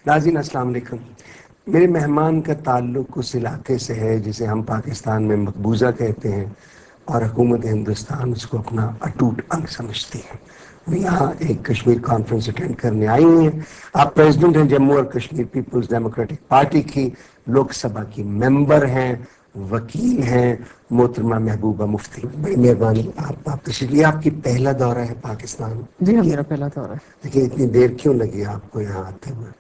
नाज़रीन अस्सलाम वालेकुम। मेरे मेहमान का ताल्लुक उस इलाके से है जिसे हम पाकिस्तान में मकबूजा कहते हैं और हुकूमत हिंदुस्तान उसको अपना अटूट अंग समझती है। वो यहाँ एक कश्मीर कॉन्फ्रेंस अटेंड करने आई हुई हैं। आप प्रेसिडेंट हैं जम्मू और कश्मीर पीपल्स डेमोक्रेटिक पार्टी की, लोकसभा की मेंबर हैं, वकील हैं, मोहतरमा महबूबा मुफ्ती। बड़ी मेहरबानी, आप तशरीफ लिए। आपकी पहला दौरा है पाकिस्तान? जी हाँ, मेरा पहला दौरा है। देखिए, इतनी देर क्यों लगी आपको यहाँ आते हुए?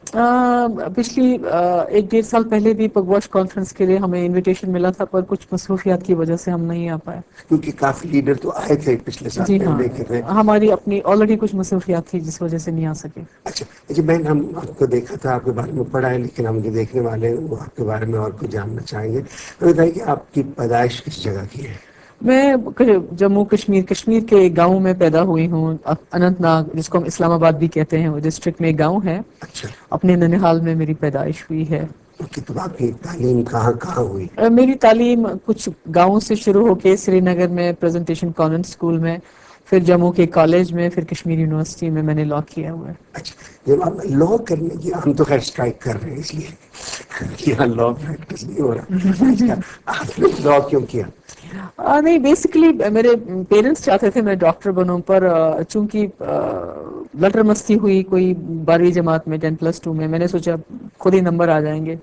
पिछली 1-1.5 साल पहले भी पगवॉश कॉन्फ्रेंस के लिए हमें इनविटेशन मिला था, पर कुछ मसरूफियात की वजह से हम नहीं आ पाए। क्योंकि काफी लीडर तो आए थे पिछले साल, जी मैंने हाँ, देखे थे। हमारी अपनी ऑलरेडी कुछ मसरूफियात थी जिस वजह से नहीं आ सके। अच्छा जी बहन, हम आपको देखा था, आपके बारे में पढ़ा है, लेकिन हम जो देखने वाले हैं वो आपके बारे में और कुछ जानना चाहेंगे। तो बताइए कि आपकी पैदाइश किस जगह की है? मैं जम्मू कश्मीर कश्मीर के एक गाँव में पैदा हुई हूँ, अनंतनाग, जिसको हम इस्लामाबाद भी कहते हैं, वो डिस्ट्रिक्ट में एक गाँव है। अच्छा, अपने ननिहाल में मेरी पैदाइश हुई है। कि तो आपकी तालीम कहाँ कहाँ हुई? मेरी तालीम कुछ गाँव से शुरू होके श्रीनगर में प्रेजेंटेशन कॉन्वेंट स्कूल में, फिर जम्मू के कॉलेज में, फिर कश्मीर यूनिवर्सिटी में मैंने लॉ किया हुआ है। अच्छा, जब आप लॉ करने की, हम तो खैर स्ट्राइक कर रहे हैं इसलिए कि यहाँ लॉ प्रैक्टिस नहीं हो रहा। अच्छा, आपने लॉ क्यों किया? नहीं, बेसिकली मेरे पेरेंट्स चाहते थे मैं डॉक्टर बनूं, पर चूंकि लटर मस्ती हुई कोई 12वीं जमात में 10+2 में, मैंने सोचा खुद ही नंबर आ जाएंगे।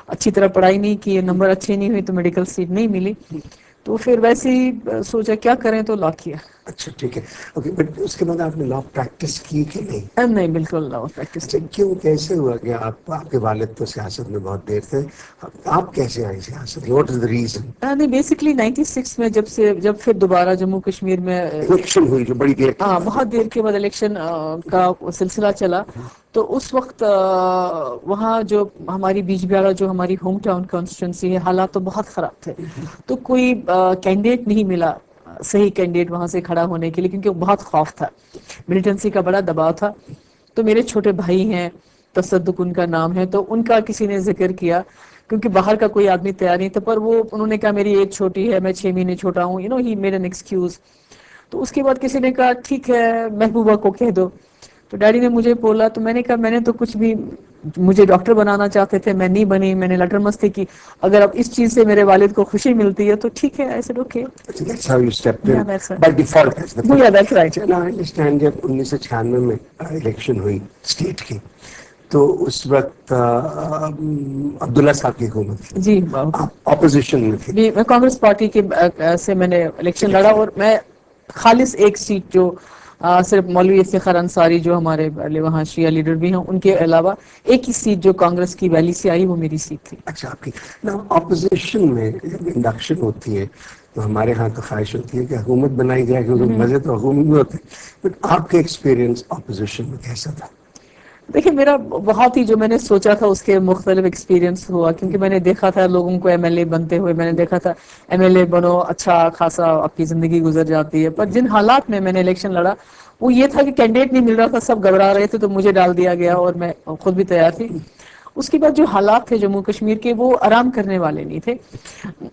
अच्छी तरह पढ़ाई नहीं की, नंबर अच्छे नहीं हुए तो मेडिकल सीट नहीं मिली, तो फिर वैसे ही सोचा क्या करें, तो लॉ किया। अच्छा ठीक है, ओके। बट उसके बाद आपने लॉ प्रैक्टिस की कि नहीं? नहीं, बिल्कुल लॉ प्रैक्टिस अच्छा, नहीं। क्यों, कैसे हुआ कि आपके वालिद तो सियासत में बहुत देर थे, आप कैसे आए सियासत? What is the reason? नहीं, बेसिकली 96 में जब फिर दोबारा जम्मू कश्मीर में इलेक्शन हुई जो बड़ी देर के बाद। बहुत देर के बाद इलेक्शन का सिलसिला चला, तो उस वक्त वहाँ जो हमारी बीजबिहाड़ा, जो हमारी होम टाउन कॉन्स्टिट्यूंसी है, हालात तो बहुत खराब थे। तो कोई कैंडिडेट नहीं मिला, सही कैंडिडेट वहां से खड़ा होने के लिए, क्योंकि बहुत खौफ था, मिलिटेंसी का बड़ा दबाव था। तो मेरे छोटे भाई हैं, तसद्दुक उनका नाम है, तो उनका किसी ने जिक्र किया, क्योंकि बाहर का कोई आदमी तैयार नहीं था, पर वो उन्होंने कहा मेरी एज छोटी है, मैं 6 महीने छोटा हूँ, ही मेड एन एक्सक्यूज। तो उसके बाद किसी ने कहा ठीक है, महबूबा को कह दो। तो डैडी ने मुझे बोला, तो मैंने कहा मैंने तो कुछ भी, मुझे डॉक्टर बनाना चाहते थे, मैं नहीं बनी, मैंने लटर मस्ती की, अगर अब इस चीज से मेरे वालिद को खुशी मिलती है तो ठीक है, ऐसे okay. That's how you stepped in Yeah, that's right. by default as the first. Yeah, that's right. चलो, I understand जब 1996 में इलेक्शन हुई स्टेट की, तो उस वक्त अब्दुल्ला साहब की हुकूमत थी, जी, आप ऑपोजिशन में थे। मैं कांग्रेस पार्टी के से मैंने इलेक्शन लड़ा, और मैं खालिस एक सीट जो सिर्फ मौलवी इफ्तिखार अंसारी, जो हमारे वहाँ शिया लीडर भी हैं, उनके अलावा एक ही सीट जो कांग्रेस की वैली से आई, वो मेरी सीट थी। अच्छा, आपकी ना ऑपोजिशन में जब इंडक्शन होती है तो हमारे यहाँ तो ख्वाहिश होती है कि हुकूमत बनाई जाए, क्योंकि मजे तो हुकूमत में होते हैं। बट आपका एक्सपीरियंस ऑपोजिशन में कैसा था? देखिए, मेरा बहुत ही, जो मैंने सोचा था उसके मुख्तलिफ एक्सपीरियंस हुआ, क्योंकि मैंने देखा था लोगों को एमएलए बनते हुए, मैंने देखा था एमएलए बनो, अच्छा खासा आपकी जिंदगी गुजर जाती है, पर जिन हालात में मैंने इलेक्शन लड़ा, वो ये था कि कैंडिडेट नहीं मिल रहा था, सब घबरा रहे थे, तो मुझे डाल दिया गया, और मैं खुद भी तैयार थी। उसके बाद जो हालात थे जम्मू कश्मीर के, वो आराम करने वाले नहीं थे।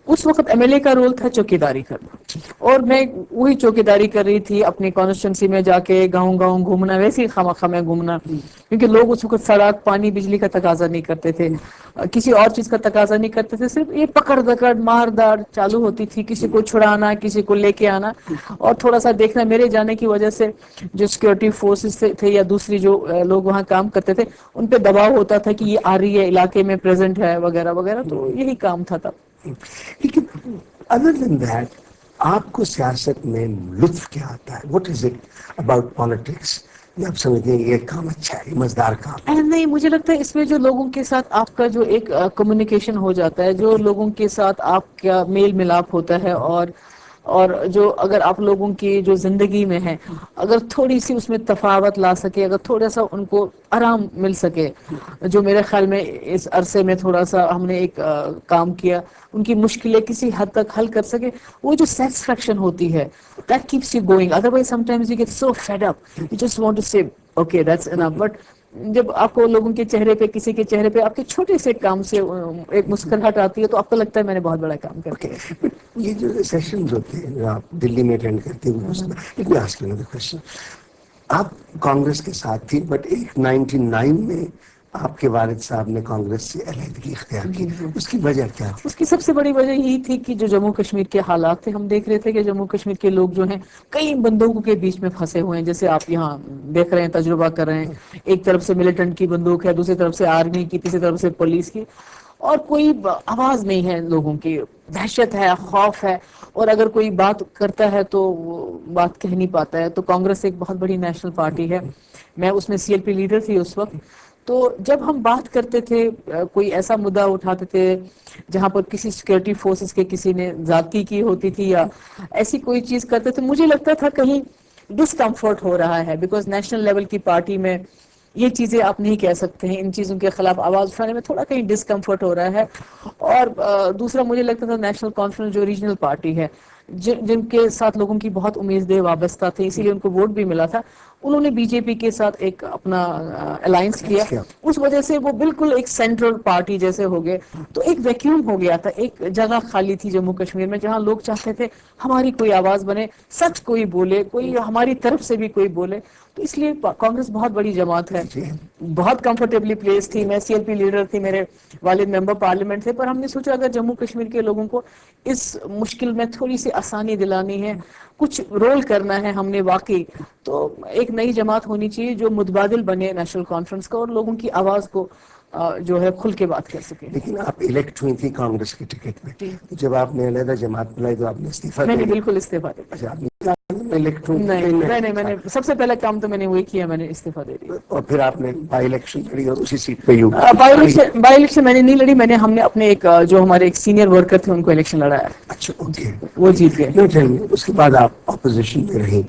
उस वक्त एमएलए का रोल था चौकीदारी करना, और मैं वही चौकीदारी कर रही थी, अपनी कॉन्स्टिट्यूंसी में जाके गांव गांव घूमना, वैसे ही खामा में घूमना, क्योंकि लोग उस वक्त सड़क, पानी, बिजली का तकाजा नहीं करते थे, किसी और चीज का तकाजा नहीं करते थे, सिर्फ ये पकड़ दकड़ मारदार चालू होती थी, किसी को छुड़ाना, किसी को लेके आना, और थोड़ा सा देखना, मेरे जाने की वजह से जो सिक्योरिटी फोर्सेस थे या दूसरी जो लोग वहाँ काम करते थे, उन पे दबाव होता था कि ये आ रही है, इलाके में प्रेजेंट है, वगैरह वगैरह, तो यही काम था तब। लेकिन अदर देन दैट, आपको सियासत में लुत्फ क्या आता है? What is it about politics आप समझते हैं ये काम अच्छा है, मजेदार काम है? नहीं, मुझे लगता है इसमें जो लोगों के साथ आपका जो एक कम्युनिकेशन हो जाता है, जो लोगों के साथ आपका मेल मिलाप होता है, और जो अगर आप लोगों की जो जिंदगी में है, अगर थोड़ी सी उसमें तफावत ला सके, अगर थोड़ा सा उनको आराम मिल सके, जो मेरे ख्याल में इस अरसे में थोड़ा सा हमने एक काम किया, उनकी मुश्किलें किसी हद तक हल कर सके, वो जो सेटिस्फेक्शन होती है, that keeps you going. Otherwise sometimes you get so fed up, you just want to say okay that's enough. But जब आपको लोगों के चेहरे पे, किसी के चेहरे पे आपके छोटे से काम से एक मुस्कुराहट आती है, तो आपको लगता है मैंने बहुत बड़ा काम कर दिया। ये जो सेशंस होते हैं जो आप दिल्ली में अटेंड करते हैं, let me ask you another question. आप कांग्रेस के साथ थी, बट एक 99 में आपके वालिद साहब ने कांग्रेस से अलहदगी इख्तियार की, उसकी वजह क्या थी? उसकी सबसे बड़ी वजह यही थी कि जो जम्मू कश्मीर के हालात थे, हम देख रहे थे कि जम्मू कश्मीर के लोग जो हैं कई बंदूकों के बीच में फंसे हुए हैं, जैसे आप यहाँ देख रहे हैं, तजुर्बा कर रहे हैं। एक तरफ से मिलिटेंट की बंदूक है, दूसरी तरफ से आर्मी की, तीसरी तरफ से पुलिस की, और कोई आवाज नहीं है लोगों की। दहशत है, खौफ है, और अगर कोई बात करता है तो वो बात कह नहीं पाता है। तो कांग्रेस एक बहुत बड़ी नेशनल पार्टी है, मैं उसमें सीएलपी लीडर थी उस वक्त। तो जब हम बात करते थे, कोई ऐसा मुद्दा उठाते थे जहां पर किसी सिक्योरिटी फोर्सेस के किसी ने ज्यादती की होती थी या ऐसी कोई चीज करते थे, मुझे लगता था कहीं डिस्कम्फर्ट हो रहा है, बिकॉज नेशनल लेवल की पार्टी में ये चीजें आप नहीं कह सकते हैं। इन चीजों के खिलाफ आवाज उठाने में थोड़ा कहीं डिस्कम्फर्ट हो रहा है। और दूसरा मुझे लगता था नेशनल कॉन्फ्रेंस जो रीजनल पार्टी है, जिनके साथ लोगों की बहुत उम्मीदें वाबस्ता थी, इसीलिए उनको वोट भी मिला था, उन्होंने बीजेपी के साथ एक अपना अलायंस किया। उस वजह से वो बिल्कुल एक सेंट्रल पार्टी जैसे हो गए। तो एक वैक्यूम हो गया था, एक जगह खाली थी जम्मू कश्मीर में जहां लोग चाहते थे हमारी कोई आवाज बने, सच कोई बोले, कोई हमारी तरफ से भी कोई बोले। तो इसलिए कांग्रेस बहुत बड़ी जमात है, बहुत कंफर्टेबली प्लेस थी। मैं सीएलपी लीडर थी, मेरे वालिद मेंबर पार्लियामेंट थे, पर हमने सोचा अगर जम्मू कश्मीर के लोगों को इस मुश्किल में थोड़ी सी आसानी दिलानी है, कुछ रोल करना है हमने वाकई, तो एक नई जमात होनी चाहिए जो मुतबादिल बने नेशनल कॉन्फ्रेंस का और लोगों की आवाज को जो है खुल के बात कर सके। लेकिन आप इलेक्ट हुई थी कांग्रेस की टिकट में, तो जब आपने अलहदा जमात बुलाई तो आपने इस्तीफा मैंने बिल्कुल इस्तीफा दे दिया। अच्छा, आपने इलेक्ट हुई? नहीं, मैंने सबसे पहले काम तो मैंने वही किया, मैंने इस्तीफा दे दिया। और फिर आपने बाई इलेक्शन लड़ी और उसी सीट पे बाई इलेक्शन मैंने नहीं लड़ी, हमने अपने एक जो हमारे एक सीनियर वर्कर थे उनको इलेक्शन लड़ाया। अच्छा, ओके, वो जीत गए। उसके बाद आप ऑपोजिशन में रही,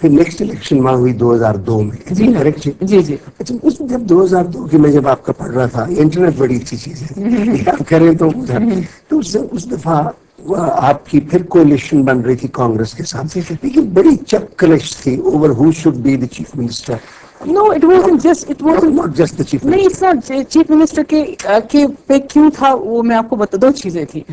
फिर नेक्स्ट इलेक्शन वहां हुई 2002 में। जी करेक्ट जी। अच्छा, उसमें जब 2002 की मैं जब आपका पढ़ रहा था, इंटरनेट बड़ी अच्छी चीज है आप करें तो उस दफा आपकी फिर कोalition बन रही थी कांग्रेस के साथ, लेकिन बड़ी चक्कलिश थी over who should be the chief minister. No, it wasn't not just the chief नहीं, इट्स नॉट चीफ मिनिस्टर के पे क्यों था वो मैं आपको बता। दो चीजें थी।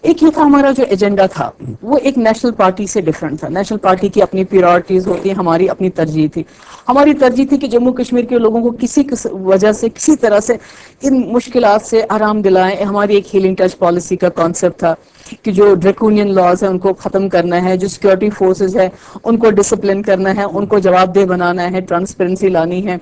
एक ये था हमारा जो एजेंडा था वो एक नेशनल पार्टी से डिफरेंट था। नेशनल पार्टी की अपनी प्रायोरिटीज होती है, हमारी अपनी तरजीह थी। हमारी तरजीह थी कि जम्मू कश्मीर के लोगों को किसी वजह से किसी तरह से इन मुश्किलात से आराम दिलाएं। हमारी एक हीलिंग टच पॉलिसी का कॉन्सेप्ट था कि जो ड्रैकोनियन लॉज है उनको खत्म करना है, जो सिक्योरिटी फोर्सेस है उनको डिसिप्लिन करना है, उनको जवाबदेह बनाना है, ट्रांसपेरेंसी लानी है,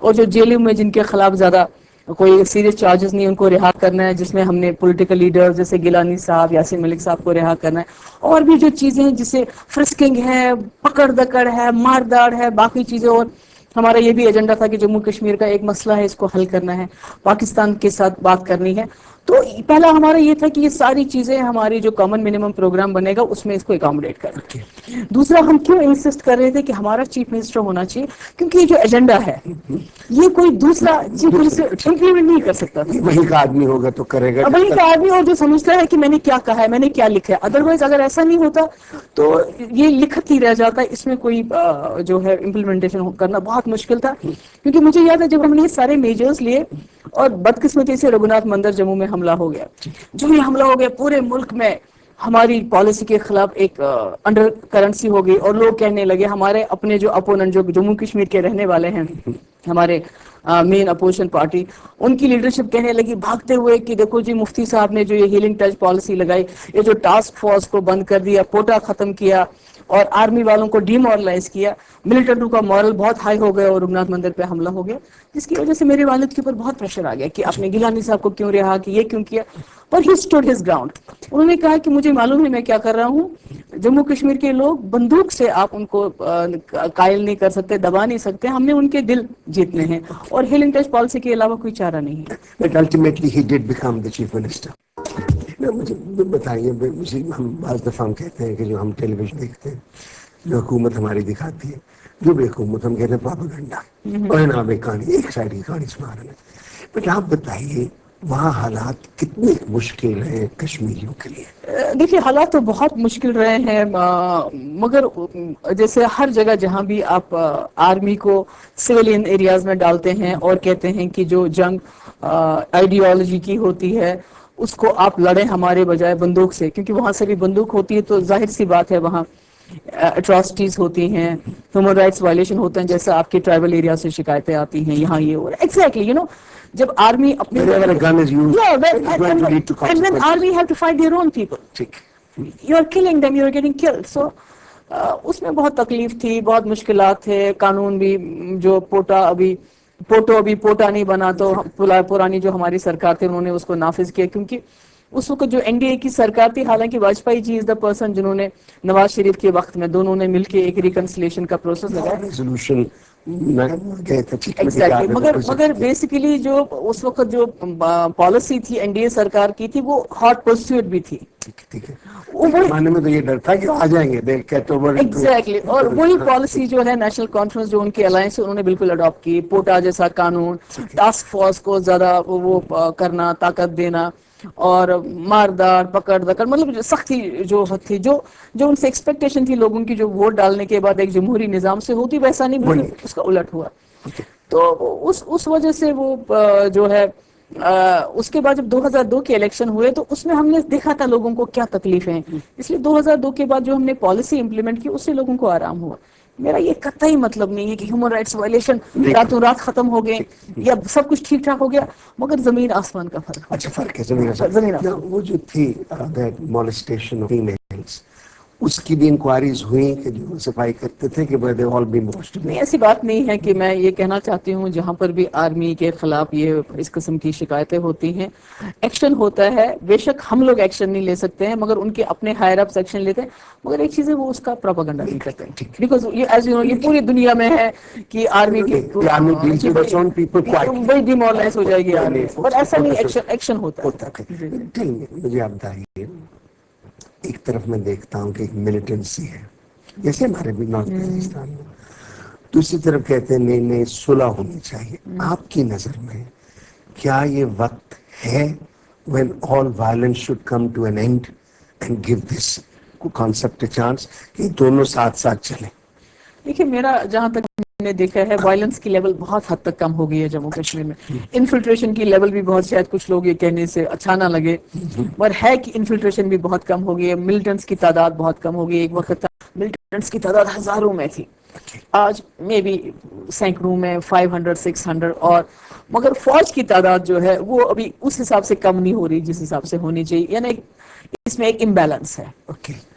और जो जेलों में जिनके खिलाफ ज्यादा कोई सीरियस चार्जेस नहीं उनको रिहा करना है, जिसमें हमने पॉलिटिकल लीडर्स जैसे गिलानी साहब, यासीन मलिक साहब को रिहा करना है, और भी जो चीजें हैं जिसे फ्रिस्किंग है, पकड़ दकड़ है, मारदाड़ है, बाकी चीजें। और हमारा ये भी एजेंडा था कि जम्मू कश्मीर का एक मसला है, इसको हल करना है, पाकिस्तान के साथ बात करनी है। तो पहला हमारा ये था कि ये सारी चीजें हमारी जो कॉमन मिनिमम प्रोग्राम बनेगा उसमें इसको एकोमोडेट करना। दूसरा, हम क्यों इंसिस्ट कर रहे थे कि हमारा चीफ मिनिस्टर होना चाहिए, क्योंकि ये जो एजेंडा है ये कोई दूसरा चीफ मिनिस्टर इंप्लीमेंट नहीं कर सकता। वही का आदमी होगा तो करेगा, वही का आदमी और जो समझता है कि मैंने क्या कहा है, मैंने क्या लिखा है। अदरवाइज अगर ऐसा नहीं होता तो ये लिखत ही रह जाता, इसमें कोई जो है इम्प्लीमेंटेशन करना बहुत मुश्किल था। क्योंकि मुझे याद है जब हमने ये सारे मेजर्स लिए और बदकिस्मती से रघुनाथ मंदिर जम्मू में हमला हो गया, जो ये हमला हो गया पूरे मुल्क में हमारी पॉलिसी के खिलाफ एक अंडर करेंसी हो गई, और लोग कहने लगे, हमारे अपने जो अपोनेंट जो जम्मू कश्मीर के रहने वाले हैं, हमारे मेन अपोजिशन पार्टी, उनकी लीडरशिप कहने लगी भागते हुए कि देखो जी, मुफ्ती साहब ने जो ये हीलिंग टच पॉलिसी लगाई, ये जो टास्क फोर्स को बंद कर दिया, कोटा खत्म किया और आर्मी वालों को डीमोरलाइज किया, मिलिटेंटों का मॉरल बहुत हाई हो गया और रघुनाथ मंदिर पे हमला हो गया, जिसकी वजह से मेरे वालिद के ऊपर बहुत प्रेशर आ गया कि आपने गिलानी साहब को क्यों रिहा किया, ये क्यों किया। पर ही स्टूड हिज ग्राउंड। उन्होंने कहा कि मुझे मालूम है मैं क्या कर रहा हूँ, जम्मू कश्मीर के लोग बंदूक से आप उनको कायल नहीं कर सकते, दबा नहीं सकते, हमने उनके दिल जीतने हैं, और हीलिंग टच पॉलिसी के अलावा कोई चारा नहीं है। But ultimately he did become the chief minister. मुझे बताइए, मुझे हम बाज़ दफ़ा हम कहते हैं कि जो हम टेलीविजन देखते हैं, जो हुकूमत हमारी दिखाती है, जो भी हुकूमत हम कहते हैं प्रोपेगेंडा, और नाम एक कहानी, एक साइड की कहानी सुना रहे हैं। बट आप बताइए वहाँ हालात कितने मुश्किल रहे कश्मीरियों के लिए? देखिए, हालात तो बहुत मुश्किल रहे हैं, मगर जैसे हर जगह जहाँ भी आप आर्मी को सिविलियन एरियाज में डालते हैं और कहते हैं कि जो जंग आइडियोलॉजी की होती है उसको आप लड़े हमारे बजाय बंदूक से, क्योंकि वहां से भी बंदूक होती है, तो जाहिर सी बात है वहाँ अट्रॉसिटीज होती हैं, ह्यूमन राइट्स वायलेशन होते हैं, जैसे आपके ट्राइबल एरिया से शिकायतें आती हैं, यहाँ ये हो रहा है, एग्जैक्टली यू नो, जब आर्मी अपने Whenever a gun is used, it's going to lead to and when consequences. army have to fight their own people, ठीक। you are killing them, you are getting killed. So उसमें बहुत तकलीफ थी, बहुत मुश्किलात थे, कानून भी जो पोटो अभी पोटा नहीं बना, तो पुरानी जो हमारी सरकार थी उन्होंने उसको नाफिज किया, क्योंकि उस वक्त जो एनडीए की सरकार थी, हालांकि Vajpayee ji is the person जिन्होंने नवाज शरीफ के वक्त में दोनों ने मिलकर एक रिकंसिलिएशन का प्रोसेस लगाया, रेजोल्यूशन गए थे, ठीक है, एग्जैक्टली। मगर बेसिकली जो उस वक्त जो पॉलिसी थी एनडीए सरकार की थी, वो हॉट परस्यूट भी थी, ठीक है। मानने में तो ये डर था कि आ जाएंगे, they'll get over it. Exactly, और वही पॉलिसी जो है नेशनल कॉन्फ्रेंस जो उनकी अलायंस है उन्होंने बिल्कुल अडॉप्ट की, पोटा जैसा कानून, टास्क फोर्स को ज्यादा वो करना, ताकत देना, और मारदार पकड़ दकड़, मतलब सख्ती जो थी, जो उनसे एक्सपेक्टेशन थी लोगों की, जो वोट डालने के बाद एक जमहूरी निजाम से होती, वैसा नहीं, बिल्कुल उसका उलट हुआ। तो उस वजह से वो जो है उसके बाद जब 2002 के इलेक्शन हुए तो उसमें हमने देखा था लोगों को क्या तकलीफें हैं, इसलिए 2002 के बाद जो हमने पॉलिसी इंप्लीमेंट की उससे लोगों को आराम हुआ। मेरा ये कतई मतलब नहीं है कि ह्यूमन राइट्स वायलेशन रातों रात खत्म हो गए या सब कुछ ठीक ठाक हो गया, मगर जमीन आसमान का फर्क। अच्छा, फर्क है जमीन आसमान। वो जो थी दैट मोलेस्टेशन ऑफ फीमेल्स, उसकी भी इंक्वायरीज हुई कि जो सफाई करते थे कि दे ऑल बीन वॉश्ड? नहीं, ऐसी बात नहीं है कि मैं ये कहना चाहती हूँ, जहाँ पर भी आर्मी के खिलाफ ये इस किस्म की शिकायतें होती हैं, एक्शन होता है, बेशक हम लोग एक्शन नहीं ले सकते हैं, मगर उनके अपने हायर अप्स एक्शन लेते हैं, मगर एक चीज है वो उसका प्रोपेगेंडा नहीं करते हैं, बिकॉज ये एज यू नो ये पूरी दुनिया में है कि आर्मी की वही डिमोरलाइज हो जाएगी आर्मी, पर ऐसा नहीं, एक्शन होता है। मुझे आप बताइए, एक तरफ मैं देखता हूँ कि एक मिलिटेंसी है, जैसे हमारे भी नॉर्थ पाकिस्तान में, दूसरी तरफ कहते हैं नहीं नहीं सुलह होनी चाहिए। आपकी नजर में क्या ये वक्त है when all violence should come to an end and give this concept a chance कि दोनों साथ साथ चलें? देखिए, मेरा जहां तक मैंने देखा है, वायलेंस की लेवल बहुत हद तक कम हो गई है जम्मू कश्मीर में। इन्फिल्ट्रेशन की लेवल भी बहुत, शायद कुछ लोग ये कहने से अच्छा ना लगे, पर है कि इन्फिल्ट्रेशन भी बहुत कम हो गई है। मिलिटेंट्स की तादाद बहुत कम हो गई है। एक वक्त था मिलिटेंट्स की तादाद हजारों में थी, आज मे बी सैकड़ों में, 500 600, और मगर फौज की तादाद जो है वो अभी उस हिसाब से कम नहीं हो रही जिस हिसाब से होनी चाहिए, यानी इसमें एक इम्बैलेंस है।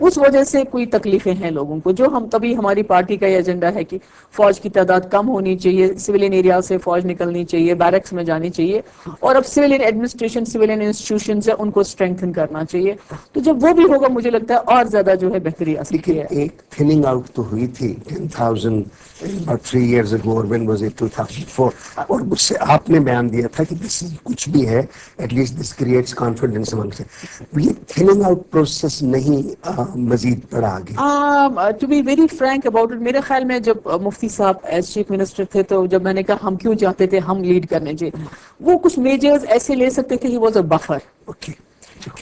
उस वजह से कोई तकलीफें हैं लोगों को, जो हम तभी हमारी पार्टी का एजेंडा है कि फौज की तादाद कम होनी चाहिए, सिविलियन एरिया से फौज निकलनी चाहिए, बैरक्स में जानी चाहिए, और अब सिविलियन एडमिनिस्ट्रेशन, सिविलियन इंस्टीट्यूशन है उनको स्ट्रेंथन करना चाहिए। तो जब वो भी होगा मुझे लगता है और ज्यादा जो है बेहतरी आ सकती है। एक थिनिंग आउट तो हुई थी 10,000 about 3 years ago, or when was it, 2004, और मुझसे आपने बयान दिया था कि this कुछ भी है, at least this creates confidence among से। ये थिनिंग आउट प्रोसेस नहीं मजीद बढ़ा आगे? To be very frank about it, मेरे ख्याल में जब मुफ्ती साहब एज चीफ मिनिस्टर थे, तो जब मैंने कहा हम क्यों चाहते थे हम लीड करने चाहिए, वो कुछ मेजर्स ऐसे ले सकते थे, ही वाज अ बफर।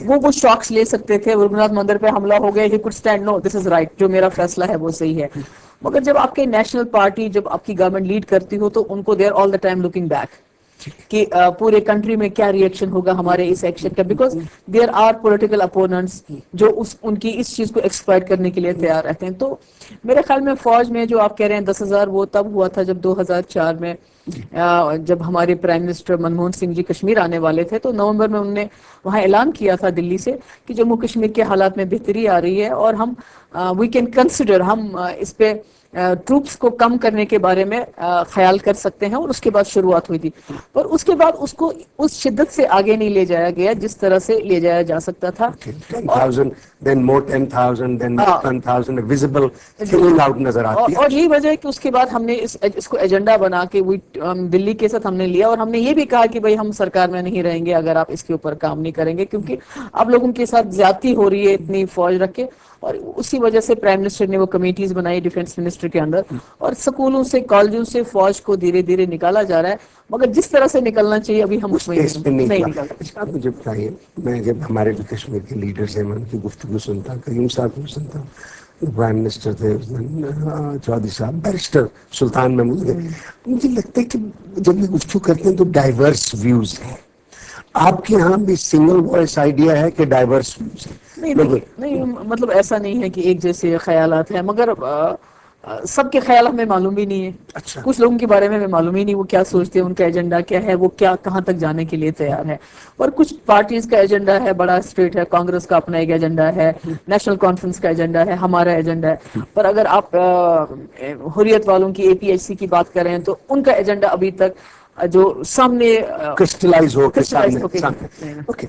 वो शॉक्स ले सकते थे, रघुनाथ मंदिर पे हमला हो गया, he could stand, no this is right, जो मेरा फैसला है वो सही है। मगर जब आपके नेशनल पार्टी, जब आपकी गवर्नमेंट लीड करती हो, तो उनको there all the time looking back कि पूरे कंट्री में क्या रिएक्शन होगा हमारे इस एक्शन का, because there are political opponents जो उनकी इस चीज को एक्सप्लॉइट करने के लिए तैयार रहते हैं। तो मेरे ख्याल में फौज में जो आप कह रहे हैं 10,000, वो तब हुआ था जब 2004 में जब हमारे प्राइम मिनिस्टर मनमोहन सिंह जी कश्मीर आने वाले थे, तो नवंबर में उन्होंने वहां ऐलान किया था दिल्ली से कि जम्मू कश्मीर के हालात में बेहतरी आ रही है और हम वी कैन कंसिडर, हम इस पे ट्रूप्स को कम करने के बारे में ख्याल कर सकते हैं, और उसके बाद शुरुआत हुई थी। पर उसके बाद उसको उस शिद्दत से आगे नहीं ले जाया गया जिस तरह से ले जाया जा सकता था। 10,000, then more 10,000, then more 10,000, visible thinning out नजर आती है। और यही वजह है कि उसके बाद हमने इसको एजेंडा बना के दिल्ली के साथ हमने लिया, और हमने ये भी कहा कि भाई हम सरकार में नहीं रहेंगे अगर आप इसके ऊपर काम नहीं करेंगे, क्योंकि आप लोगों के साथ ज्यादती हो रही है इतनी फौज रख के। और उसी वजह से प्राइम मिनिस्टर ने वो कमेटीज बनाई डिफेंस मिनिस्टर के अंदर, और स्कूलों से कॉलेजों से फौज को धीरे धीरे निकाला जा रहा है, मगर जिस तरह से निकलना चाहिए अभी हम उसमें नहीं निकल। अच्छा, आप मुझे बताइए, मैं जब हमारे भी कश्मीर के लीडर्स हैं, मैं उनकी गुफ्तगू सुनता हूँ, कयूम साहब को सुनता हूँ, प्राइम मिनिस्टर थे उस दिन चौधरी साहब, बैरिस्टर सुल्तान महमूद थे, मुझे लगता है कि जब ये गुफ्तगू करते हैं तो डाइवर्स व्यूज हैं। आपके यहाँ भी सिंगल वॉइस आइडिया है कि डाइवर्स व्यूज है? नहीं देखिए, नहीं मतलब ऐसा नहीं है कि एक जैसे ख्यालात हैं, मगर सबके ख्याल हमें मालूम भी नहीं है। अच्छा। कुछ लोगों के बारे में हमें मालूम ही नहीं वो क्या सोचते हैं, उनका एजेंडा क्या है, वो क्या कहाँ तक जाने के लिए तैयार है। और कुछ पार्टीज का एजेंडा है बड़ा स्ट्रेट है, कांग्रेस का अपना एक एजेंडा है, नेशनल कॉन्फ्रेंस का एजेंडा है, हमारा एजेंडा है। पर अगर आप हुर्रियत वालों की एपीएचसी की बात करें तो उनका एजेंडा अभी तक जो सामने क्रिस्टलाइज हो के क्रिस्टलाइज सामने होके सामने। ओके।